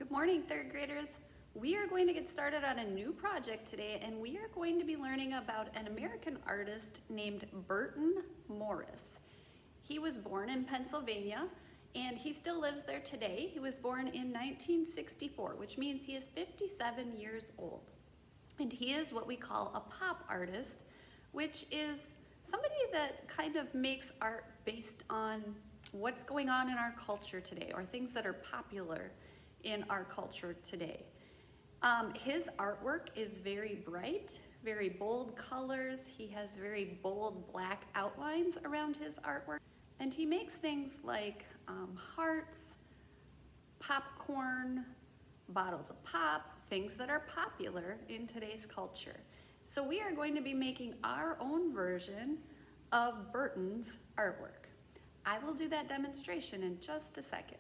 Good morning, third graders. We are going to get started on a new project today, and we are going to be learning about an American artist named Burton Morris. He was born in Pennsylvania, and he still lives there today. He was born in 1964, which means he is 57 years old. And he is what we call a pop artist, which is somebody that kind of makes art based on what's going on in our culture today, or things that are popular in our culture today. His artwork is very bright, very bold colors. He has very bold black outlines around his artwork. And he makes things like hearts, popcorn, bottles of pop, things that are popular in today's culture. So we are going to be making our own version of Burton's artwork. I will do that demonstration in just a second.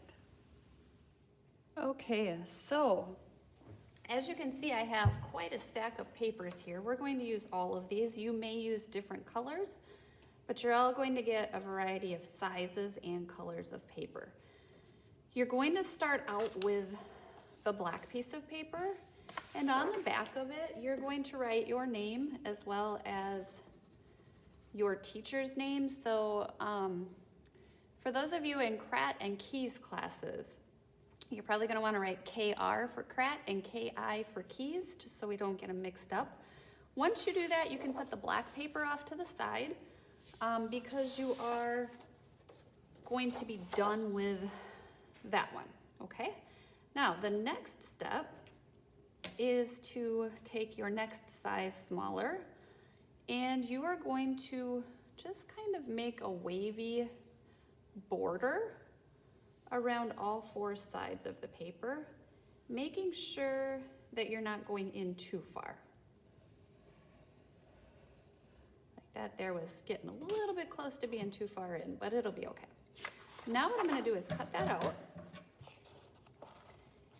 Okay, so as you can see, I have quite a stack of papers here. We're going to use all of these. You may use different colors, but you're all going to get a variety of sizes and colors of paper. You're going to start out with the black piece of paper, and on the back of it, you're going to write your name as well as your teacher's name. So for those of you in Crat and Keys classes, you're probably going to want to write KR for Crat and KI for Keys, just so we don't get them mixed up. Once you do that, you can set the black paper off to the side because you are going to be done with that one, okay? Now, the next step is to take your next size smaller, and you are going to just kind of make a wavy border around all four sides of the paper, making sure that you're not going in too far. Like that there was getting a little bit close to being too far in, but it'll be okay. Now what I'm gonna do is cut that out.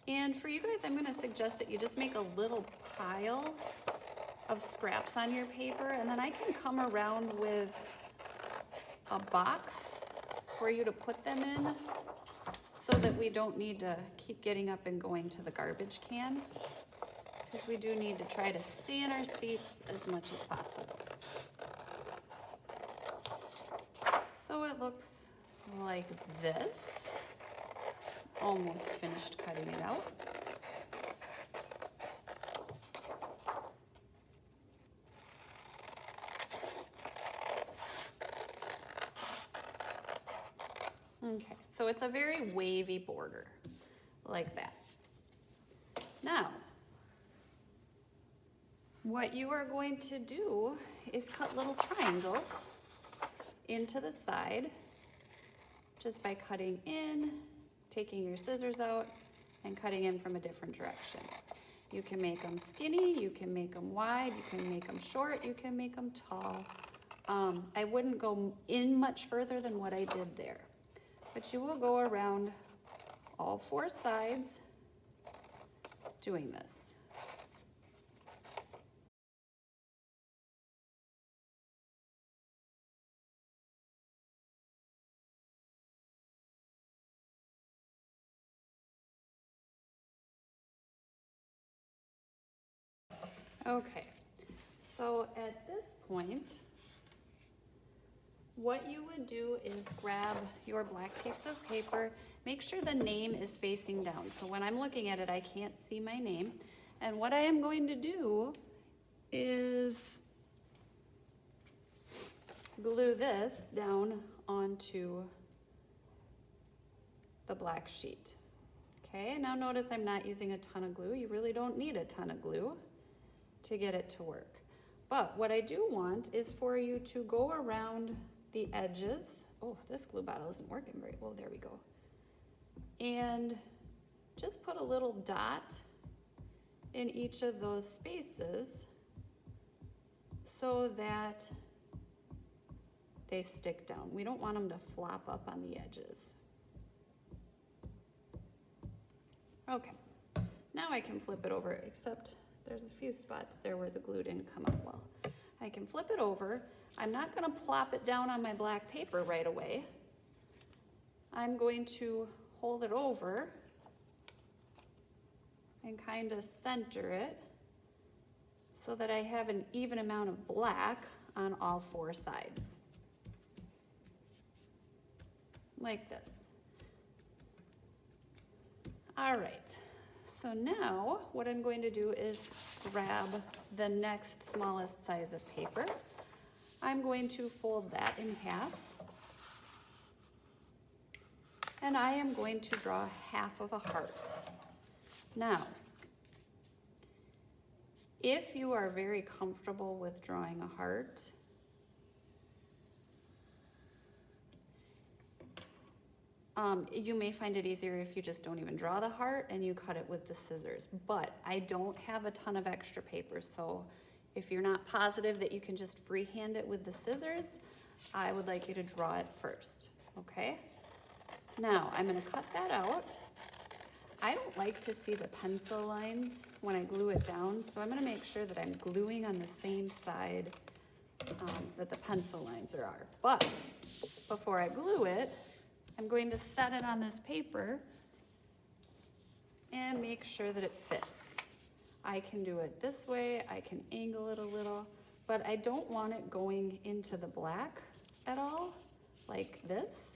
And for you guys, I'm gonna suggest that you just make a little pile of scraps on your paper, and then I can come around with a box for you to put them in, so that we don't need to keep getting up and going to the garbage can, because we do need to try to stay in our seats as much as possible. So it looks like this. Almost finished cutting it out. Okay, so it's a very wavy border, like that. Now, what you are going to do is cut little triangles into the side, just by cutting in, taking your scissors out, and cutting in from a different direction. You can make them skinny, you can make them wide, you can make them short, you can make them tall. I wouldn't go in much further than what I did there. But you will go around all four sides doing this. Okay, so at this point, what you would do is grab your black piece of paper, make sure the name is facing down. So when I'm looking at it, I can't see my name. And what I am going to do is glue this down onto the black sheet. Okay, now notice I'm not using a ton of glue. You really don't need a ton of glue to get it to work. But what I do want is for you to go around the edges. Oh, this glue bottle isn't working very well. There we go. And just put a little dot in each of those spaces so that they stick down. We don't want them to flop up on the edges. Okay, now I can flip it over, except there's a few spots there where the glue didn't come up well. I can flip it over. I'm not gonna plop it down on my black paper right away. I'm going to hold it over and kind of center it so that I have an even amount of black on all four sides. Like this. All right, so now what I'm going to do is grab the next smallest size of paper. I'm going to fold that in half. And I am going to draw half of a heart. Now, if you are very comfortable with drawing a heart, you may find it easier if you just don't even draw the heart and you cut it with the scissors. But I don't have a ton of extra paper, so if you're not positive that you can just freehand it with the scissors, I would like you to draw it first, okay? Now, I'm gonna cut that out. I don't like to see the pencil lines when I glue it down, so I'm gonna make sure that I'm gluing on the same side that the pencil lines are. But before I glue it, I'm going to set it on this paper and make sure that it fits. I can do it this way, I can angle it a little, but I don't want it going into the black at all, like this.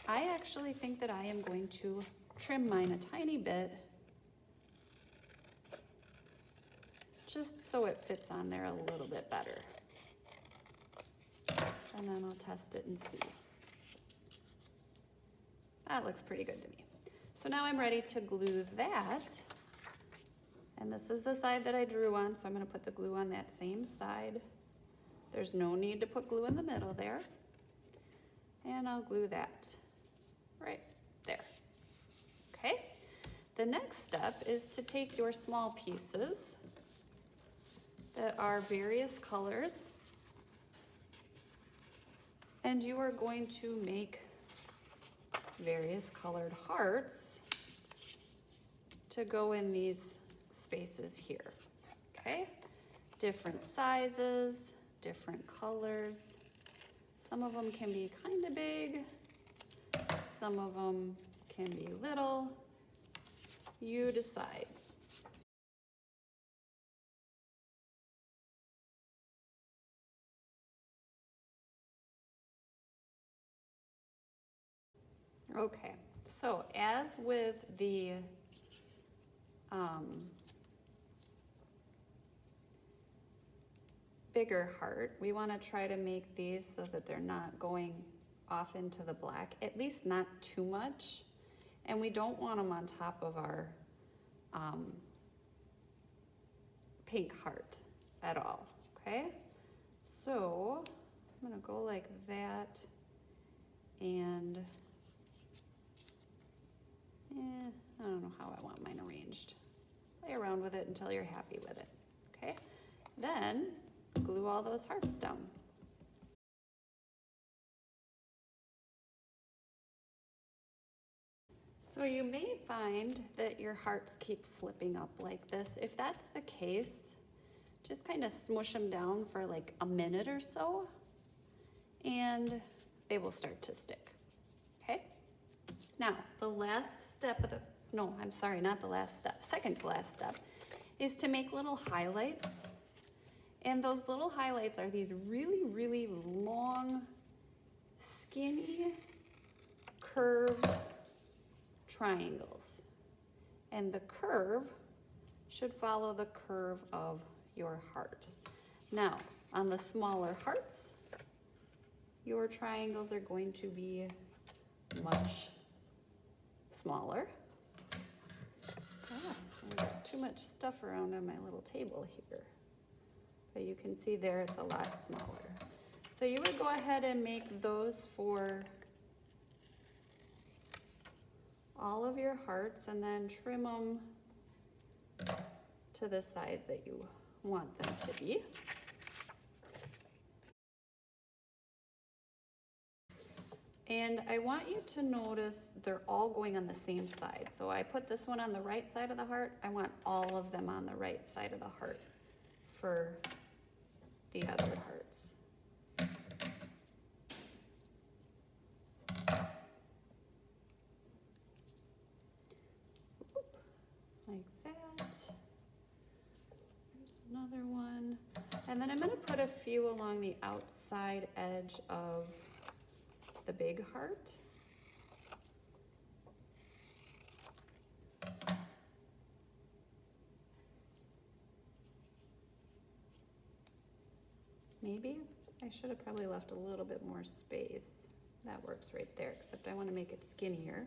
I actually think that I am going to trim mine a tiny bit, just so it fits on there a little bit better. And then I'll test it and see. That looks pretty good to me. So now I'm ready to glue that. And this is the side that I drew on, so I'm gonna put the glue on that same side. There's no need to put glue in the middle there. And I'll glue that right there. Okay? The next step is to take your small pieces that are various colors, and you are going to make various colored hearts to go in these spaces here, okay? Different sizes, different colors. Some of them can be kind of big, some of them can be little. You decide. Okay, so as with the bigger heart, we want to try to make these so that they're not going off into the black, at least not too much, and we don't want them on top of our pink heart at all, okay? So I'm gonna go like that, and I don't know how I want mine arranged. Play around with it until you're happy with it, okay? Then glue all those hearts down. So you may find that your hearts keep flipping up like this. If that's the case, just kind of smush them down for like a minute or so, and they will start to stick, okay? Now, the last step of the, no, I'm sorry, not the last step, second to last step, is to make little highlights. And those little highlights are these really, really long, skinny, curved triangles. And the curve should follow the curve of your heart. Now, on the smaller hearts, your triangles are going to be much smaller. I've got too much stuff around on my little table here. But you can see there it's a lot smaller. So you would go ahead and make those for all of your hearts, and then trim them to the size that you want them to be. And I want you to notice they're all going on the same side. So I put this one on the right side of the heart. I want all of them on the right side of the heart for the other hearts. Like that. put a few along the outside edge of the big heart. Maybe I should have probably left a little bit more space. That works right there, except I want to make it skinnier.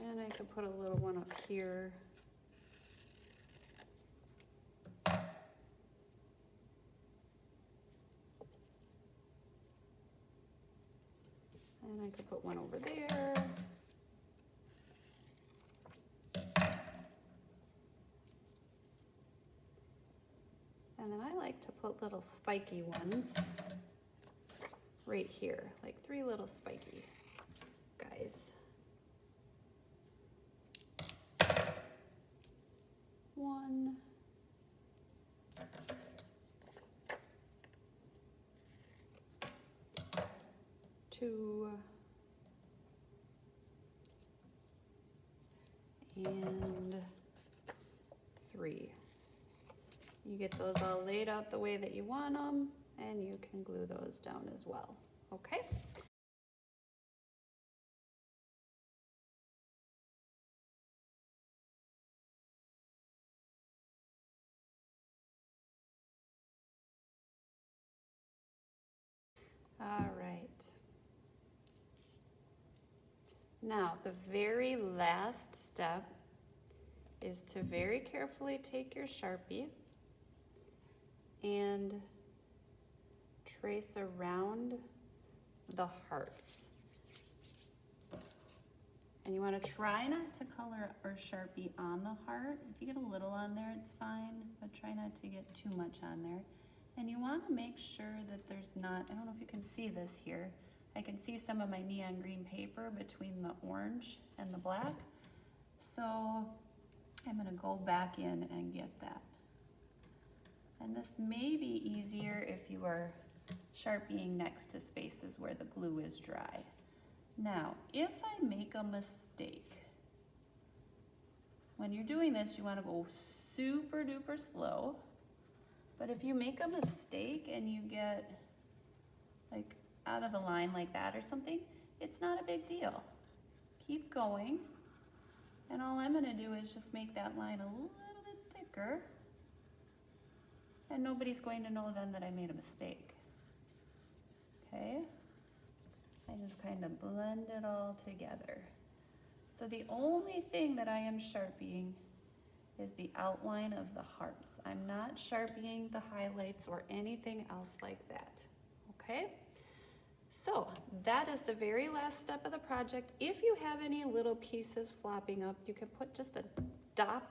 And I could put a little one up here. And I could put one over there. And then I like to put little spiky ones right here, like 3 little spiky guys. One. Two. And 3. You get those all laid out the way that you want them, and you can glue those down as well, okay? All right. Now, the very last step is to very carefully take your Sharpie and trace around the hearts. And you want to try not to color or Sharpie on the heart. If you get a little on there, it's fine, but try not to get too much on there. And you want to make sure that there's not, I don't know if you can see this here, I can see some of my neon green paper between the orange and the black. So I'm going to go back in and get that. And this may be easier if you are Sharpieing next to spaces where the glue is dry. Now, if I make a mistake, when you're doing this, you want to go super duper slow. But if you make a mistake and you get like out of the line like that or something, it's not a big deal. Keep going. And all I'm going to do is just make that line a little bit thicker. And nobody's going to know then that I made a mistake. Okay? I just kind of blend it all together. So the only thing that I am Sharpieing is the outline of the hearts. I'm not Sharpieing the highlights or anything else like that. Okay? So that is the very last step of the project. If you have any little pieces flopping up, you can put just a dot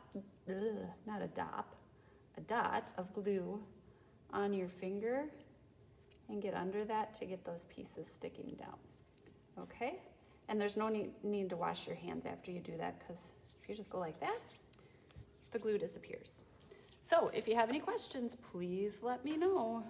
of glue on your finger and get under that to get those pieces sticking down. Okay? And there's no need to wash your hands after you do that, because if you just go like that, the glue disappears. So if you have any questions, please let me know.